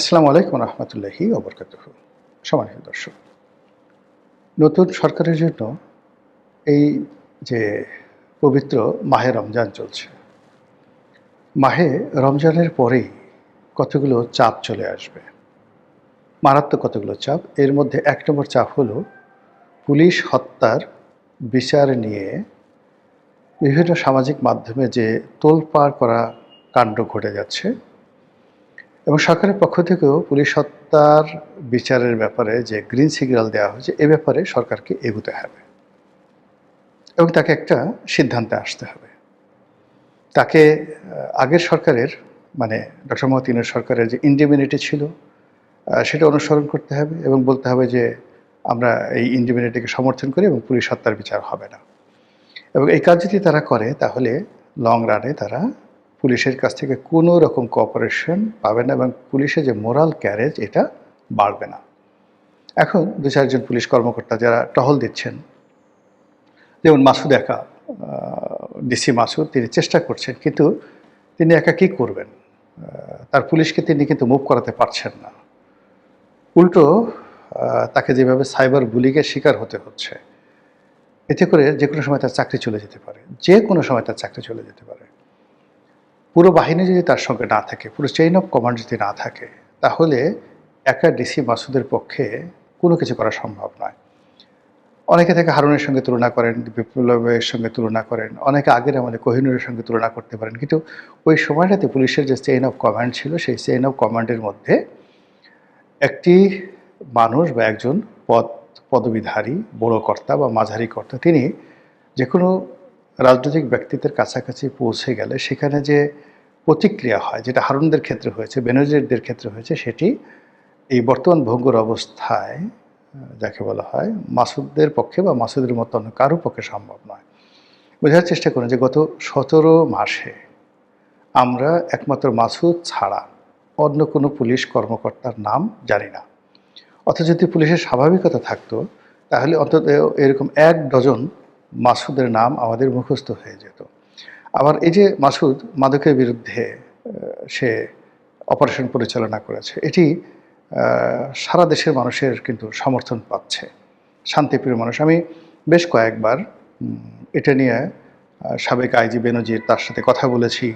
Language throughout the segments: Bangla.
আসসালামু আলাইকুম রহমতুল্লাহি ওবরকাতুহু। সম্মানিত দর্শক, নতুন সরকারের জন্য এই যে পবিত্র মাহে রমজান চলছে, মাহে রমজানের পরেই কতগুলো চাপ চলে আসবে, মারাত্মক কতগুলো চাপ। এর মধ্যে এক নম্বর চাপ হলো পুলিশ হত্যার বিচার নিয়ে বিভিন্ন সামাজিক মাধ্যমে যে তোলপাড় করা কাণ্ড ঘটে যাচ্ছে, এবং সরকারের পক্ষ থেকেও পুলিশ হত্যার বিচারের ব্যাপারে যে গ্রিন সিগন্যাল দেওয়া হয়েছে, এ ব্যাপারে সরকারকে এগোতে হবে এবং তাকে একটা সিদ্ধান্তে আসতে হবে। তাকে আগের সরকারের মানে ডক্টর মোহাম্মদ ইউনূস সরকারের যে ইন্ডিমিনিটি ছিল সেটা অনুসরণ করতে হবে এবং বলতে হবে যে আমরা এই ইন্ডিমিনিটিকে সমর্থন করি এবং পুলিশ হত্যার বিচার হবে না। এবং এই কাজ যদি তারা করে তাহলে লং রানে তারা পুলিশের কাছ থেকে কোনো রকম কোঅপারেশন পাবে না এবং পুলিশের যে মোরাল ক্যারেজ এটা বাড়বে না। এখন দু চারজন পুলিশ কর্মকর্তা যারা টহল দিচ্ছেন, যেমন মাসুদ একা, ডিসি মাসুদ, তিনি চেষ্টা করছেন, কিন্তু তিনি একা কী করবেন? তার পুলিশকে তিনি কিন্তু মুভ করাতে পারছেন না। উল্টো তাকে যেভাবে সাইবার বুলিংয়ের শিকার হতে হচ্ছে, এতে করে যে কোনো সময় তার চাকরি চলে যেতে পারে, যে কোনো সময় তার চাকরি চলে যেতে পারে। পুরো বাহিনী যদি তার সঙ্গে না থাকে, পুরো চেইন অফ কমান্ড যদি না থাকে, তাহলে একা ডিসি মাসুদের পক্ষে কোনো কিছু করা সম্ভব নয়। অনেকে থেকে হারুনের সঙ্গে তুলনা করেন, বিপ্লবের সঙ্গে তুলনা করেন, অনেকে আগের আমলে কোহিনুরের সঙ্গে তুলনা করতে পারেন, কিন্তু ওই সময়টাতে পুলিশের যে চেইন অফ কমান্ড ছিল, সেই চেইন অফ কমান্ডের মধ্যে একটি মানুষ বা একজন পদবিধারী বড় কর্তা বা মাঝারি কর্তা, তিনি যে কোনো রাজনৈতিক ব্যক্তিত্বের কাছাকাছি পৌঁছে গেলে সেখানে যে প্রতিক্রিয়া হয়, যেটা হারুনদের ক্ষেত্রে হয়েছে, বেনজিরদের ক্ষেত্রে হয়েছে, সেটি এই বর্তমান ভঙ্গুর অবস্থায় যাকে বলা হয় মাসুদের পক্ষে বা মাসুদের মতো অন্য কারো পক্ষে সম্ভব নয়। বোঝার চেষ্টা করুন যে গত 17 মাসে আমরা একমাত্র মাসুদ ছাড়া অন্য কোনো পুলিশ কর্মকর্তার নাম জানি না। অথচ যদি পুলিশের স্বাভাবিকতা থাকতো তাহলে অন্তত এরকম 1 ডজন মাসুদের নাম আমাদের মুখস্থ হয়ে যেত। আবার এই যে মাসুদ মাদকের বিরুদ্ধে সে অপারেশন পরিচালনা করেছে, এটি সারা দেশের মানুষের কিন্তু সমর্থন পাচ্ছে, শান্তিপ্রিয় মানুষ। আমি বেশ কয়েকবার এটা নিয়ে সাবেক আইজি বেনজির, তার সাথে কথা বলেছি।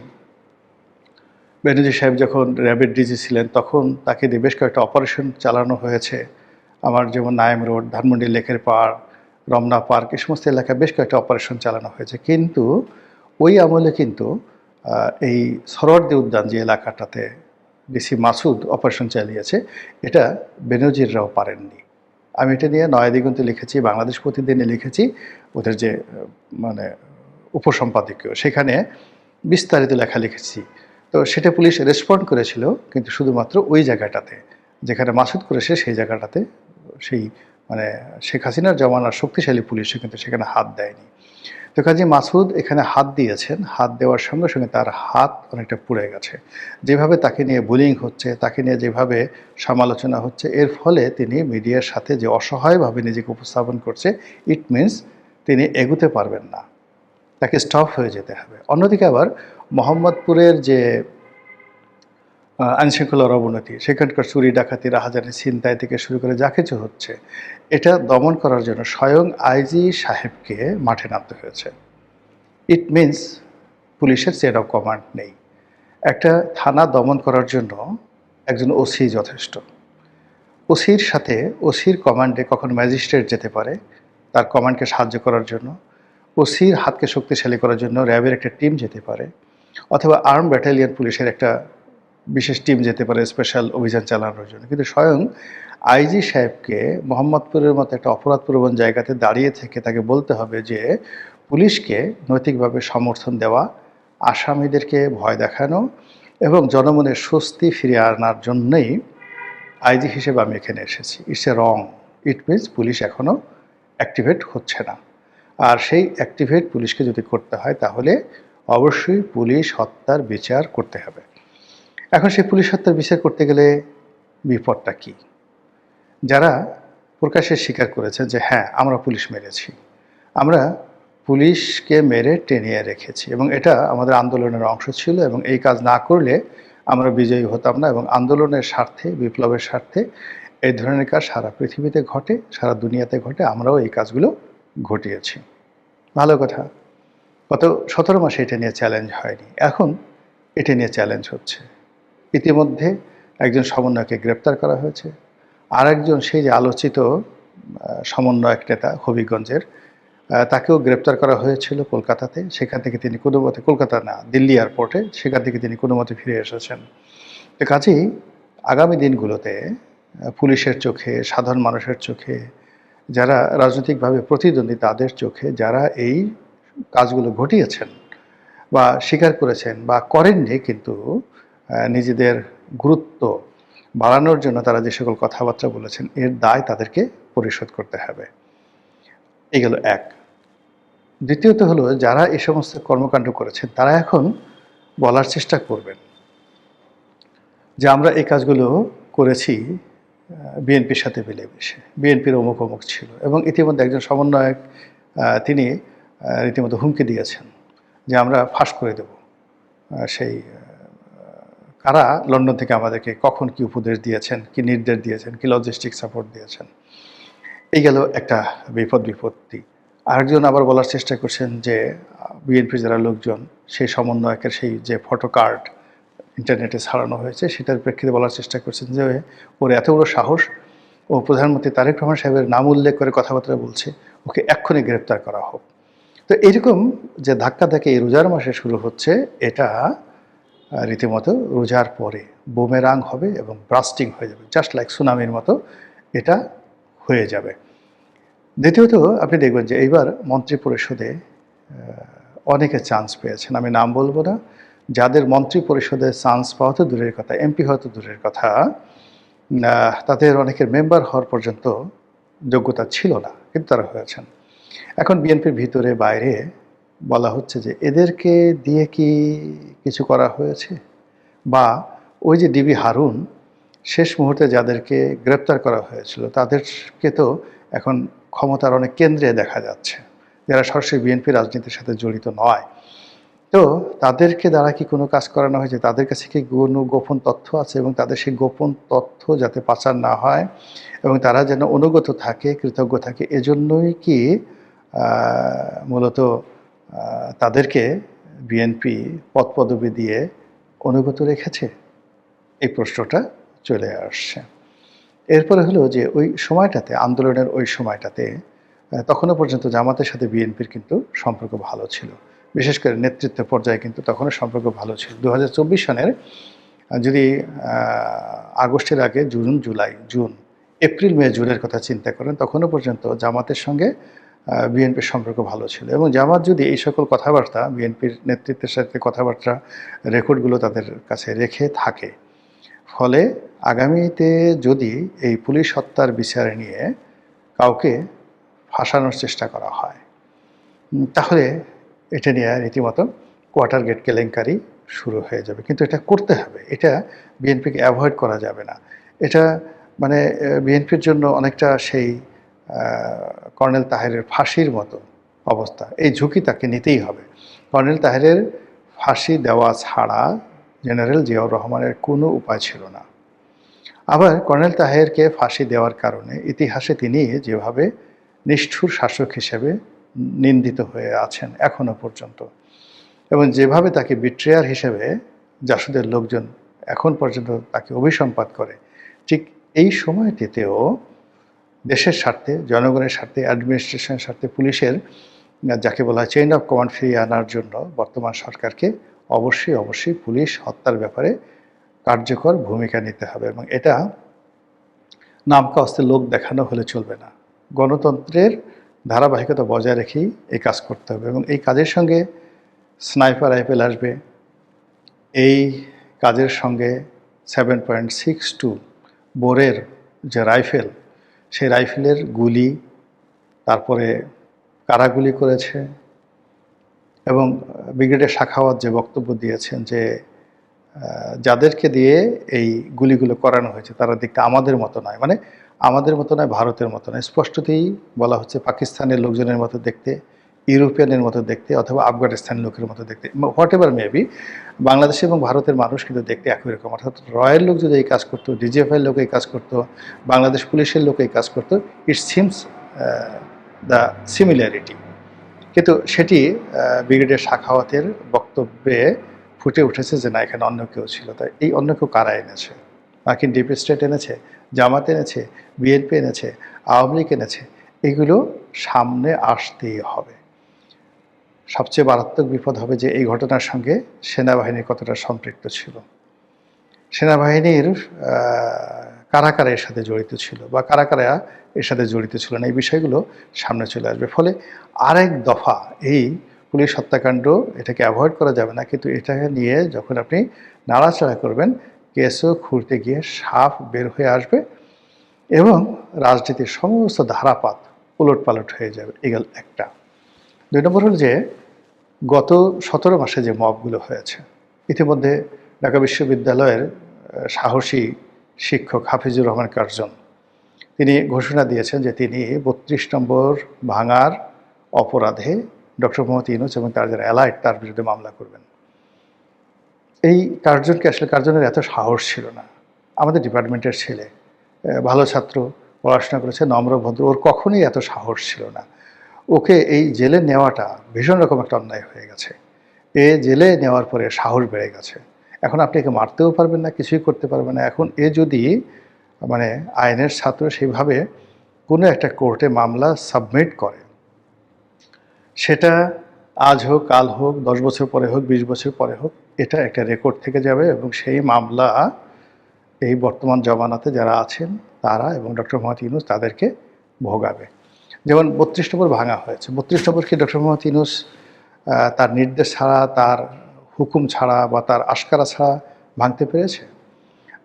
বেনজির সাহেব যখন র্যাবের ডিজি ছিলেন তখন তাকে দিয়ে বেশ কয়েকটা অপারেশন চালানো হয়েছে। আমার যেমন নায়েম রোড, ধানমন্ডি লেকের পাড়, রমনা পার্ক, এই সমস্ত এলাকায় বেশ কয়েকটা অপারেশন চালানো হয়েছে। কিন্তু ওই আমলে কিন্তু এই সরোয়ার্দী উদ্যান যে এলাকাটাতে ডিসি মাসুদ অপারেশন চালিয়েছে, এটা বেনজিররাও পারেননি। আমি এটা নিয়ে নয়াদিগন্তে লিখেছি, বাংলাদেশ প্রতিদিনে লিখেছি, ওদের যে মানে উপসম্পাদকীয়, সেখানে বিস্তারিত লেখা লিখেছি। তো সেটা পুলিশ রেসপন্ড করেছিল, কিন্তু শুধুমাত্র ওই জায়গাটাতে যেখানে মাসুদ করেছে সেই জায়গাটাতে সেই মানে শেখ হাসিনার জমানার শক্তিশালী পুলিশও কিন্তু সেখানে হাত দেয়নি। তো কাজে মাসুদ এখানে হাত দিয়েছেন, হাত দেওয়ার সঙ্গে সঙ্গে তার হাত অনেকটা পুড়ে গেছে। যেভাবে তাকে নিয়ে বুলিং হচ্ছে, তাকে নিয়ে যেভাবে সমালোচনা হচ্ছে, এর ফলে তিনি মিডিয়ার সাথে যে অসহায়ভাবে নিজেকে উপস্থাপন করছে, ইট মিনস তিনি এগুতে পারবেন না, তাকে স্টপ হয়ে যেতে হবে। অন্যদিকে আবার মোহাম্মদপুরের যে আইনশৃঙ্খলার অবনতি, সেখানকার চুরি ডাকাতি, রাহাজানি, ছিনতাই থেকে শুরু করে যা কিছু হচ্ছে, এটা দমন করার জন্য স্বয়ং আইজি সাহেবকে মাঠে নামতে হয়েছে। ইট মিনস পুলিশের চেইন অফ কমান্ড নেই। একটা থানা দমন করার জন্য একজন ওসি যথেষ্ট। ওসির সাথে ওসির কমান্ডে কখন ম্যাজিস্ট্রেট যেতে পারে তার কমান্ডকে সাহায্য করার জন্য, ওসির হাতকে শক্তিশালী করার জন্য র্যাবের একটা টিম যেতে পারে, অথবা আর্ম ব্যাটালিয়ন পুলিশের একটা বিশেষ টিম যেতে পারে স্পেশাল অভিযান চালানোর জন্য। কিন্তু স্বয়ং আইজি সাহেবকে মোহাম্মদপুরের মতো একটা অপরাধপ্রবণ জায়গাতে দাঁড়িয়ে থেকে তাকে বলতে হবে যে পুলিশকে নৈতিকভাবে সমর্থন দেওয়া, আসামিদেরকে ভয় দেখানো এবং জনমনের স্বস্তি ফিরিয়ে আনার জন্যই আইজি হিসেবে আমি এখানে এসেছি। It's a wrong. It means police এখনও অ্যাক্টিভেট হচ্ছে না। আর সেই অ্যাক্টিভেট পুলিশকে যদি করতে হয় তাহলে অবশ্যই পুলিশ হত্যার বিচার করতে হবে। এখন সেই পুলিশ হত্যার বিচার করতে গেলে বিপদটা কী? যারা প্রকাশ্যে স্বীকার করেছে যে হ্যাঁ আমরা পুলিশ মেরেছি, আমরা পুলিশকে মেরে টেনিয়ে রেখেছি এবং এটা আমাদের আন্দোলনের অংশ ছিল এবং এই কাজ না করলে আমরা বিজয়ী হতাম না, এবং আন্দোলনের স্বার্থে, বিপ্লবের স্বার্থে এই ধরনের কাজ সারা পৃথিবীতে ঘটে, সারা দুনিয়াতে ঘটে, আমরাও এই কাজগুলো ঘটিয়েছি। ভালো কথা। গত ১৭ মাসে এটা নিয়ে চ্যালেঞ্জ হয়নি, এখন এটা নিয়ে চ্যালেঞ্জ হচ্ছে। ইতিমধ্যে একজন সমন্বয়কে গ্রেপ্তার করা হয়েছে, আর একজন সেই যে আলোচিত সমন্বয়ক নেতা হবিগঞ্জের, তাকেও গ্রেপ্তার করা হয়েছিল কলকাতাতে। সেখান থেকে তিনি কোনো মতে, কলকাতা না, দিল্লি এয়ারপোর্টে, সেখান থেকে তিনি কোনো মতে ফিরে এসেছেন। তো কাজেই আগামী দিনগুলোতে পুলিশের চোখে, সাধারণ মানুষের চোখে, যারা রাজনৈতিকভাবে প্রতিদ্বন্দ্বী তাদের চোখে যারা এই কাজগুলো ঘটিয়েছেন বা স্বীকার করেছেন বা করেননি, কিন্তু নিজেদের গুরুত্ব বাড়ানোর জন্য তারা যে সকল কথাবার্তা বলেছেন, এর দায় তাদেরকে পরিশোধ করতে হবে। এই গেল এক। দ্বিতীয়ত হলো, যারা এই সমস্ত কর্মকাণ্ড করেছেন তারা এখন বলার চেষ্টা করবেন যে আমরা এই কাজগুলো করেছি বিএনপির সাথে মিলেমিশে, বিএনপির অমুক অমুক ছিল। এবং ইতিমধ্যে একজন সমন্বয়ক তিনি রীতিমতো হুমকি দিয়েছেন যে আমরা ফাঁস করে দেব সেই কারা লন্ডন থেকে আমাদেরকে কখন কি উপদেশ দিয়েছেন, কি নির্দেশ দিয়েছেন, কি লজিস্টিক সাপোর্ট দিয়েছেন। এই গেল একটা বিপত্তি। আরেকজন আবার বলার চেষ্টা করছেন যে বিএনপির যারা লোকজন, সেই সমন্বয়কের সেই যে ফটো কার্ড ইন্টারনেটে ছাড়ানো হয়েছে, সেটার প্রেক্ষিতে বলার চেষ্টা করছেন যে ওর এত বড় সাহস, ও প্রধানমন্ত্রী তারেক রহমান সাহেবের নাম উল্লেখ করে কথাবার্তা বলছে, ওকে এক্ষুনি গ্রেপ্তার করা হোক। তো এরকম যে ধাক্কা এই রোজার মাসে শুরু হচ্ছে, এটা রীতিমতো রোজার পরে বুমেরাং হবে এবং ব্রাস্টিং হয়ে যাবে, জাস্ট লাইক সুনামির মতো এটা হয়ে যাবে। দ্বিতীয়ত আপনি দেখবেন যে এইবার মন্ত্রী পরিষদে অনেকে চান্স পেয়েছেন, আমি নাম বলবো না, যাদের মন্ত্রী পরিষদে চান্স পাওয়া তো দূরের কথা, এমপি হয়তো দূরের কথা, তাদের অনেকের মেম্বার হওয়ার পর্যন্ত যোগ্যতা ছিল না, কিন্তু তারা হয়েছেন। এখন বিএনপির ভিতরে বাইরে বলা হচ্ছে যে এদেরকে দিয়ে কি কিছু করা হয়েছে, বা ওই যে ডিবি হারুন শেষ মুহূর্তে যাদেরকে গ্রেপ্তার করা হয়েছিল তাদেরকে তো এখন ক্ষমতার অনেক কেন্দ্রে দেখা যাচ্ছে, যারা সরাসরি বিএনপি রাজনীতির সাথে জড়িত নয়। তো তাদেরকে দ্বারা কি কোনো কাজ করানো হয়েছে, তাদের কাছে কি কোনো গোপন তথ্য আছে, এবং তাদের সেই গোপন তথ্য যাতে পাচার না হয় এবং তারা যেন অনুগত থাকে, কৃতজ্ঞ থাকে, এজন্যই কি মূলত তাদেরকে বিএনপি পদপদবি দিয়ে অনুগত রেখেছে? এই প্রশ্নটা চলে আসছে। এরপরে হলো যে ওই সময়টাতে, আন্দোলনের ওই সময়টাতে তখনও পর্যন্ত জামাতের সাথে বিএনপির কিন্তু সম্পর্ক ভালো ছিল, বিশেষ করে নেতৃত্ব পর্যায়ে কিন্তু তখনও সম্পর্ক ভালো ছিল। 2024 সনের যদি আগস্টের আগে জুন, এপ্রিল, মে, জুনের কথা চিন্তা করেন, তখনও পর্যন্ত জামাতের সঙ্গে বিএনপির সম্পর্ক ভালো ছিল। এবং জামাত যদি এই সকল কথাবার্তা, বিএনপির নেতৃত্বের সাথে কথাবার্তা রেকর্ডগুলো তাদের কাছে রেখে থাকে, ফলে আগামীতে যদি এই পুলিশ হত্যার বিচার নিয়ে কাউকে ফাঁসানোর চেষ্টা করা হয়, তাহলে এটা নিয়ে রীতিমতো কোয়ার্টার গেট কেলেঙ্কারি শুরু হয়ে যাবে। কিন্তু এটা করতে হবে, এটা বিএনপিকে অ্যাভয়েড করা যাবে না। এটা মানে বিএনপির জন্য অনেকটা সেই কর্নেল তাহেরের ফাঁসির মতো অবস্থা, এই ঝুঁকি তাকে নিতেই হবে। কর্নেল তাহেরের ফাঁসি দেওয়া ছাড়া জেনারেল জিয়াউর রহমানের কোনো উপায় ছিল না। আবার কর্নেল তাহেরকে ফাঁসি দেওয়ার কারণে ইতিহাসে তিনি যেভাবে নিষ্ঠুর শাসক হিসেবে নিন্দিত হয়ে আছেন এখনো পর্যন্ত, এবং যেভাবে তাকে বিট্রেয়ার হিসেবে জাসদের লোকজন এখন পর্যন্ত তাকে অভিসম্পাত করে, ঠিক এই সময়টিতেও দেশের স্বার্থে, জনগণের স্বার্থে, অ্যাডমিনিস্ট্রেশনের স্বার্থে, পুলিশের যাকে বলা হয় চেইন অফ কমান্ড ফিরিয়ে আনার জন্য বর্তমান সরকারকে অবশ্যই পুলিশ হত্যার ব্যাপারে কার্যকর ভূমিকা নিতে হবে। এবং এটা নামকা অস্তে লোক দেখানো হলে চলবে না, গণতন্ত্রের ধারাবাহিকতা বজায় রেখেই এই কাজ করতে হবে। এবং এই কাজের সঙ্গে স্নাইপার রাইফেল আসবে, এই কাজের সঙ্গে 7.62 বোরের যে রাইফেল, সেই রাইফেলের গুলি, তারপরে কারা গুলি করেছে, এবং ব্রিগেডিয়ার সাখাওয়াত যে বক্তব্য দিয়েছেন যে যাদেরকে দিয়ে এই গুলিগুলো করানো হয়েছে তারা দেখতে আমাদের মতো নয়, মানে আমাদের মতো নয়, ভারতের মতো নয়, স্পষ্টতই বলা হচ্ছে পাকিস্তানের লোকজনের মতো দেখতে, ইউরোপিয়ানের মতো দেখতে অথবা আফগানিস্তানের লোকের মতো দেখতে, হোয়াট এভার মেবি, বাংলাদেশ এবং ভারতের মানুষ কিন্তু দেখতে একই রকম। অর্থাৎ রয়ের লোক যদি এই কাজ করতো, ডিজিএফআইয়ের লোক এই কাজ করতো, বাংলাদেশ পুলিশের লোক এই কাজ করতো, ইট সিমস দ্য সিমিলারিটি। কিন্তু সেটি ব্রিগেডিয়ার সাখাওয়াতের বক্তব্যে ফুটে উঠেছে যে না, এখানে অন্য কেউ ছিল। তাই এই অন্য কেউ কারা এনেছে? মার্কিন ডিপ স্টেট এনেছে, জামাত এনেছে, বিএনপি এনেছে, আওয়ামী লীগ এনেছে, এগুলো সামনে আসতেই হবে। সবচেয়ে মারাত্মক বিপদ হবে যে এই ঘটনার সঙ্গে সেনাবাহিনীর কতটা সম্পৃক্ত ছিল, সেনাবাহিনীর কারা কারা এর সাথে জড়িত ছিল বা কারা কারা এর সাথে জড়িত ছিল না, এই বিষয়গুলো সামনে চলে আসবে। ফলে আরেক দফা এই পুলিশ হত্যাকাণ্ড, এটাকে অ্যাভয়েড করা যাবে না, কিন্তু এটাকে নিয়ে যখন আপনি নাড়াচাড়া করবেন, কেসও খুঁড়তে গিয়ে সাপ বের হয়ে আসবে এবং রাজনীতির সমস্ত ধারাপাত উলটপালট হয়ে যাবে। এগুলো একটা। 2 নম্বর হল যে গত 17 মাসে যে মবগুলো হয়েছে, ইতিমধ্যে ঢাকা বিশ্ববিদ্যালয়ের সাহসী শিক্ষক হাফিজুর রহমান কার্জন তিনি ঘোষণা দিয়েছেন যে তিনি 32 নম্বর ভাঙার অপরাধে ডক্টর মোহাম্মদ ইউনূস এবং তার যারা অ্যালাইড তার বিরুদ্ধে মামলা করবেন। এই কার্জনকে আসলে, কার্জনের এত সাহস ছিল না। আমাদের ডিপার্টমেন্টের ছেলে, ভালো ছাত্র, পড়াশোনা করেছে, নম্র ভদ্র, ওর কখনোই এত সাহস ছিল না। ওকে এই জেলে নেওয়াটা ভীষণ রকম একটা অন্যায় হয়ে গেছে। এ জেলে নেওয়ার পরে সাহস বেড়ে গেছে। এখন আপনি একে মারতেও পারবেন না, কিছুই করতে পারবেন না। এখন এ যদি মানে আইনের ছাত্র সেইভাবে কোনো একটা কোর্টে মামলা সাবমিট করে, সেটা আজ হোক, কাল হোক, 10 বছর পরে হোক, 20 বছর পরে হোক, এটা একটা রেকর্ড থেকে যাবে এবং সেই মামলা এই বর্তমান জমানাতে যারা আছেন তারা এবং ডক্টর মোহাম্মদ ইউনূস তাদেরকে ভোগাবে। যেমন 32 নম্বর ভাঙা হয়েছে। 32 নম্বর কি ডক্টর মোহাম্মদ ইউনূস তার নির্দেশ ছাড়া, তার হুকুম ছাড়া বা তার আশকারা ছাড়া ভাঙতে পেরেছে?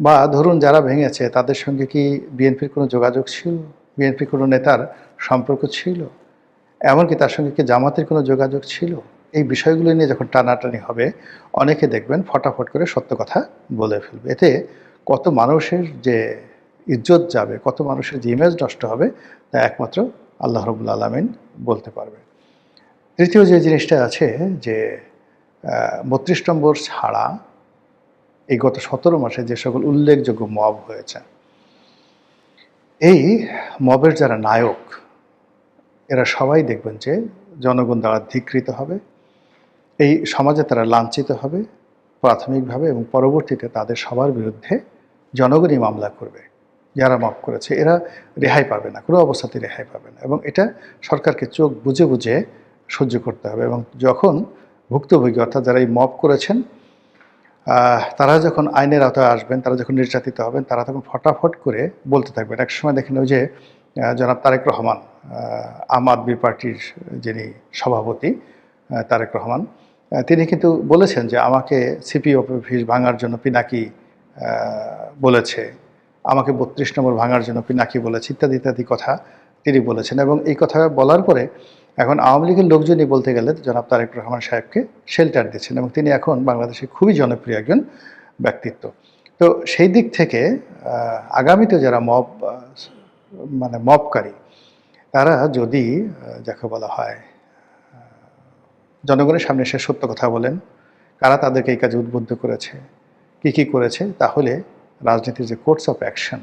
বা ধরুন যারা ভেঙেছে তাদের সঙ্গে কি বিএনপির কোনো যোগাযোগ ছিল? বিএনপির কোনো নেতার সম্পর্ক ছিল? এমনকি তার সঙ্গে কি জামাতের কোনো যোগাযোগ ছিল? এই বিষয়গুলো নিয়ে যখন টানাটানি হবে, অনেকে দেখবেন ফটাফট করে সত্য কথা বলে ফেলবে। এতে কত মানুষের যে ইজ্জত যাবে, কত মানুষের যে ইমেজ নষ্ট হবে, তা একমাত্র আল্লাহ রাব্বুল আলামিন বলতে পারবে। তৃতীয় যে জিনিসটা আছে যে 32 নম্বর ছাড়া এই গত 17 মাসে যে সকল উল্লেখযোগ্য মব হয়েছে, এই মবের যারা নায়ক, এরা সবাই দেখবেন যে জনগণ দ্বারা ধিক্কৃত হবে, এই সমাজে তারা লাঞ্ছিত হবে প্রাথমিকভাবে, এবং পরবর্তীতে তাদের সবার বিরুদ্ধে জনগণই মামলা করবে। যারা মব করেছে এরা রেহাই পাবে না, কোনো অবস্থাতেই রেহাই পাবে না, এবং এটা সরকারকে চোখ বুজে বুজে সহ্য করতে হবে। এবং যখন ভুক্তভোগী অর্থাৎ যারা এই মব করেছেন তারা যখন আইনের আওতায় আসবেন, তারা যখন নির্যাতিত হবেন, তারা তখন ফটাফট করে বলতে থাকবেন। এক সময় দেখেন ওই যে জনাব তারেক রহমান, আম আদমি পার্টির যিনি সভাপতি তারেক রহমান, তিনি কিন্তু বলেছেন যে আমাকে সিপি অফিস ভাঙার জন্য পিনাকি বলেছে, আমাকে 32 নম্বর ভাঙার জন্য পিনাকি বলেছে, ইত্যাদি ইত্যাদি কথা তিনি বলেছেন। এবং এই কথা বলার পরে এখন আওয়ামী লীগের লোকজনই বলতে গেলে জনাব তারেক রহমান সাহেবকে শেল্টার দিচ্ছেন, এবং তিনি এখন বাংলাদেশে খুবই জনপ্রিয় একজন ব্যক্তিত্ব। তো সেই দিক থেকে আগামীতে যারা মবকারী, তারা যদি যাকে বলা হয় জনগণের সামনে এসে সত্য কথা বলেন, কারা তাদেরকে এই কাজে উদ্বুদ্ধ করেছে, কী করেছে, তাহলে রাজনীতির যে কোর্স অফ অ্যাকশন,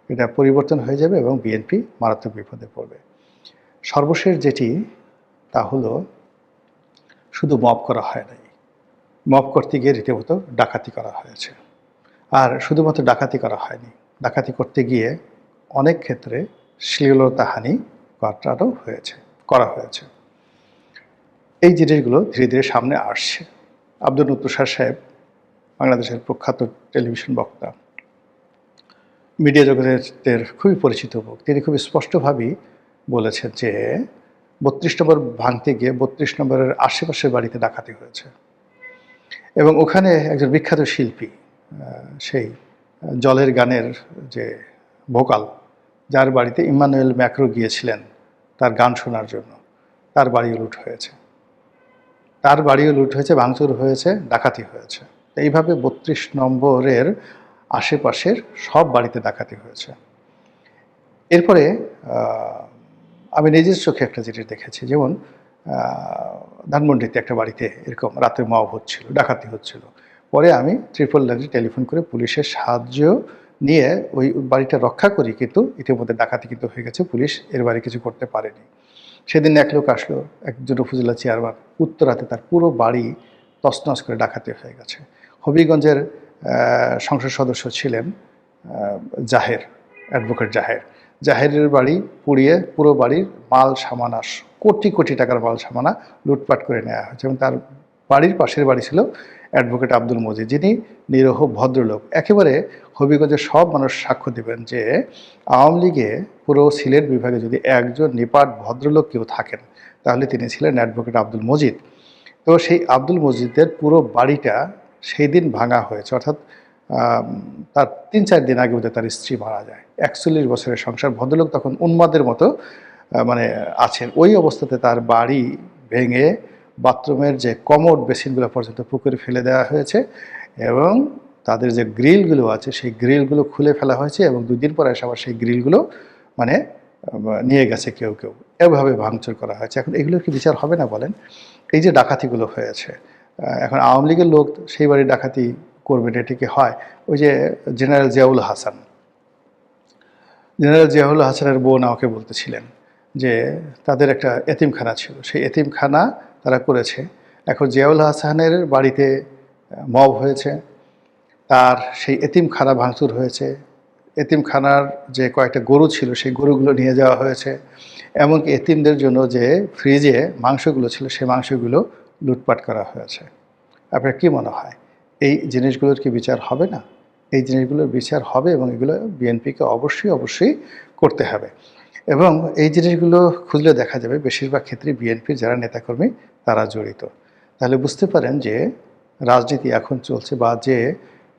এটা পরিবর্তন হয়ে যাবে এবং বিএনপি মারাত্মক বিপদে পড়বে। সর্বশেষ যেটি, তা হলো শুধু মব করা হয় নাই, মব করতে গিয়ে রীতিমতো ডাকাতি করা হয়েছে। আর শুধুমাত্র ডাকাতি করা হয়নি, ডাকাতি করতে গিয়ে অনেক ক্ষেত্রে শ্লীলতাহানি করা হয়েছে। এই জিনিসগুলো ধীরে ধীরে সামনে আসছে। আব্দুল তুষার সাহেব, বাংলাদেশের প্রখ্যাত টেলিভিশন বক্তা, মিডিয়া জগতের খুবই পরিচিত মুখ, তিনি খুব স্পষ্টভাবেই বলেছেন যে 32 নম্বর ভাঙতে গিয়ে 32 নম্বরের আশেপাশের বাড়িতে ডাকাতি হয়েছে, এবং ওখানে একজন বিখ্যাত শিল্পী, সেই জলের গানের যে ভোকাল, যার বাড়িতে ইম্মানুয়েল ম্যাক্রো গিয়েছিলেন তার গান শোনার জন্য, তার বাড়িও লুট হয়েছে, ভাঙচুর হয়েছে, ডাকাতি হয়েছে। এইভাবে 32 নম্বরের আশেপাশের সব বাড়িতে ডাকাতি হয়েছে। এরপরে আমি নিজের চোখে একটা জিনিস দেখেছি, যেমন ধানমন্ডিতে একটা বাড়িতে এরকম রাতে মব হচ্ছিল, ডাকাতি হচ্ছিল। পরে আমি 999 টেলিফোন করে পুলিশের সাহায্য নিয়ে ওই বাড়িটা রক্ষা করি, কিন্তু ইতিমধ্যে ডাকাতি কিন্তু হয়ে গেছে, পুলিশ এর বাইরে কিছু করতে পারেনি। সেদিন এক লোক আসলো, একজন উপজেলা চেয়ারম্যান, উত্তরাতে তার পুরো বাড়ি তছনছ করে ডাকাতি হয়ে গেছে। হবিগঞ্জের সংসদ সদস্য ছিলেন জাহের, অ্যাডভোকেট জাহের। জাহেরের বাড়ি পুড়িয়ে পুরো বাড়ির মাল সামানা, কোটি কোটি টাকার মাল সামানা লুটপাট করে নেওয়া হয়েছে। এবং তার বাড়ির পাশের বাড়ি ছিল অ্যাডভোকেট আব্দুল মজিদ, যিনি নিরীহ ভদ্রলোক। একেবারে হবিগঞ্জের সব মানুষ সাক্ষ্য দেবেন যে আওয়ামী লীগে পুরো সিলেট বিভাগে যদি একজন নিপাট ভদ্রলোক কেউ থাকেন তাহলে তিনি ছিলেন অ্যাডভোকেট আব্দুল মজিদ। তো সেই আব্দুল মজিদের পুরো বাড়িটা সেই দিন ভাঙা হয়েছে, অর্থাৎ তার 3-4 দিন আগে বোধহয় তার স্ত্রী মারা যায়। 41 বছরের সংসার, ভদ্রলোক তখন উন্মাদের মতো মানে আছেন। ওই অবস্থাতে তার বাড়ি ভেঙে বাথরুমের যে কমোড বেসিনগুলো পর্যন্ত পুকুরে ফেলে দেওয়া হয়েছে, এবং তাদের যে গ্রিলগুলো আছে সেই গ্রিলগুলো খুলে ফেলা হয়েছে, এবং 2 দিন পরে এসে আবার সেই গ্রিলগুলো মানে নিয়ে গেছে কেউ কেউ। এভাবে ভাঙচুর করা হয়েছে। এখন এগুলোর কি বিচার হবে না বলেন? এই যে ডাকাতিগুলো হয়েছে, এখন আওয়ামী লীগের লোক সেই বাড়ি ডাকাতি করবে, এটা কি হয়? ওই যে জেনারেল জিয়াউল হাসানের বোন আমাকে বলতেছিলেন যে তাদের একটা এতিমখানা ছিল, সেই এতিমখানা তারা করেছে। এখন জিয়াউল হাসানের বাড়িতে মব হয়েছে, তার সেই এতিমখানা ভাঙচুর হয়েছে, এতিমখানার যে কয়েকটা গরু ছিল সেই গরুগুলো নিয়ে যাওয়া হয়েছে, এমনকি এতিমদের জন্য যে ফ্রিজে মাংসগুলো ছিল সেই মাংসগুলো লুটপাট করা হয়েছে। আপনার কি মনে হয় এই জিনিসগুলোর কি বিচার হবে না? এই জিনিসগুলোর বিচার হবে, এবং এগুলো বিএনপিকে অবশ্যই করতে হবে। এবং এই জিনিসগুলো খুঁজলে দেখা যাবে বেশিরভাগ ক্ষেত্রে বিএনপির যারা নেতাকর্মী তারা জড়িত। তাহলে বুঝতে পারেন যে রাজনীতি এখন চলছে, বা যে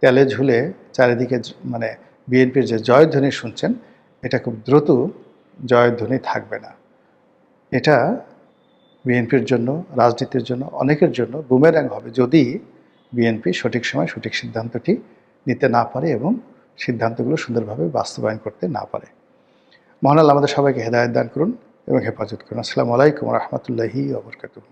তেলে ঝুলে চারিদিকে মানে বিএনপির যে জয়ধ্বনি শুনছেন, এটা খুব দ্রুত জয়ধ্বনি থাকবে না। এটা বিএনপির জন্য, রাজনীতির জন্য, অনেকের জন্য বুমেরাং হবে যদি বিএনপি সঠিক সময় সঠিক সিদ্ধান্তটি নিতে না পারে এবং সিদ্ধান্তগুলো সুন্দরভাবে বাস্তবায়ন করতে না পারে। মহান আল্লাহ আমাদের সবাইকে হেদায়েত দান করুন এবং হেফাজত করুন। আসসালামু আলাইকুম ওয়া রাহমাতুল্লাহি ওয়া বারাকাতুহু।